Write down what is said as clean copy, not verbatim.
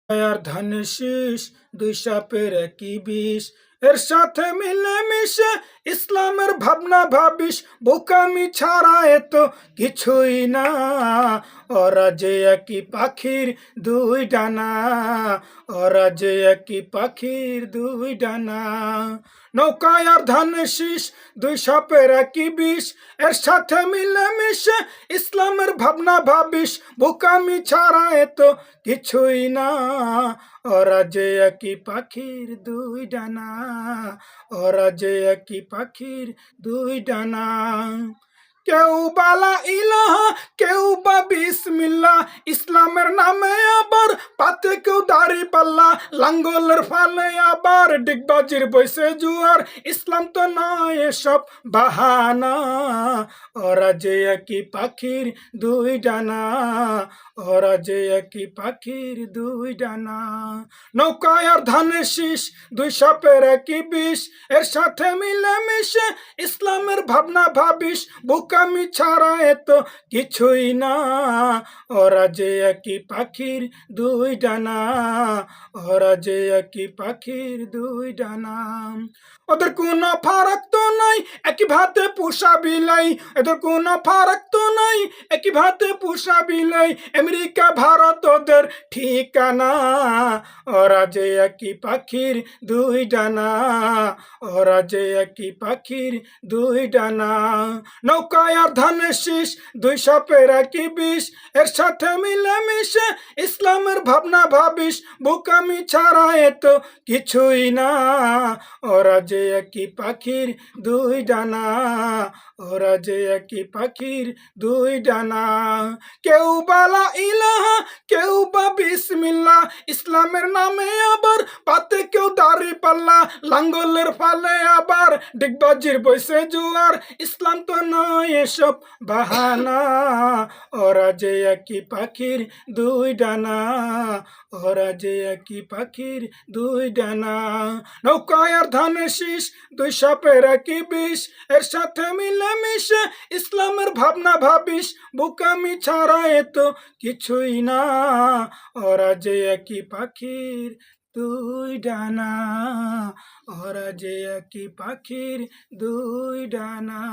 আর ধানের শীষ দুই সাপের একই বিষ, এর সাথে মিলে মিশে ইসলামের ভাবনা ভাবিস, বোকামি ছাড়া এত কিছুই না। ওরা যে একই পাখির দুই ডানা, ওরা যে একই পাখির দুই ডানা। নৌকায় আর ধানের শীষ দুই সাপের একই বিষ, এর সাথে মিলে মিশে ইসলামের ভাবনা ভাবিস, বোকামি ছাড়া এত কিছুই না। ওরা যে একই পাখির দুই ডানা, ওরা যে একই পাখির দুই ডানা। কেউ বালা ইলাহা, কেউ বা বিসমিল্লাহ, ইসলামের নামে আবার পাতে কেউ দাড়ি পাল্লা, লাঙ্গলের ফালে আবার ডিগবাজির বইসে জুয়ার, ইসলাম তো নয় এসব বাহানা। ওরা যে একই পাখির দুই ডানা, ওরা যে একই পাখির দুই ডানা। নৌকায় আর ধানের শীষ দুই সাপের একই বিষ, এর সাথে মিলে মিশে ইসলামের ভাবনা ভাবিস, বোকামি ছাড়া এত কিছুই না। ওরা যে একই পাখির দুই ডানা, ওরা যে একই পাখির দুই ডানা। ওদের কোনো ফারাক তো নাই, একই ভাতে পোষা বিলাই, এদের কোনো ফারাক তো নাই, একই ভাতে পোষা বিলাই, আমেরিকা ভারত ওদের ঠিকানা। ওরা যে একই পাখির দুই ডানা, ওরা যে একই পাখির দুই ডানা। নৌকায় আর ধানের শীষ দুই সাপের একই বিষ, এর সাথে মিলে মিশে ইসলামের ভাবনা ভাবিস, বোকামি ছাড়া এত কিছুই না। ওরা যে একই পাখির দুই ডানা, ওরা যে একই পাখির দুই ডানা। কেউ বালা ইলাহা, কেউ বা বিসমিল্লাহ, ইসলামের নামে আবার পাতে কেউ দাড়ি পাল্লা, লাঙ্গলের ফালে আবার ডিগবাজির বইসে জুয়ার, ইসলাম তো নয় এসব বাহানা। ওরা যে একই পাখির দুই ডানা, ওরা যে একই পাখির দুই ডানা। নৌকায় আর ধানের শীষ দুই সাপের একই বিষ, এর সাথে মিলে মিশে ইসলামের ভাবনা ভাবিস, বোকামি ছাড়া এত কিছুই না। ওরা যে একই পাখির দুই ডানা, ওরা যে একই পাখির দুই ডানা।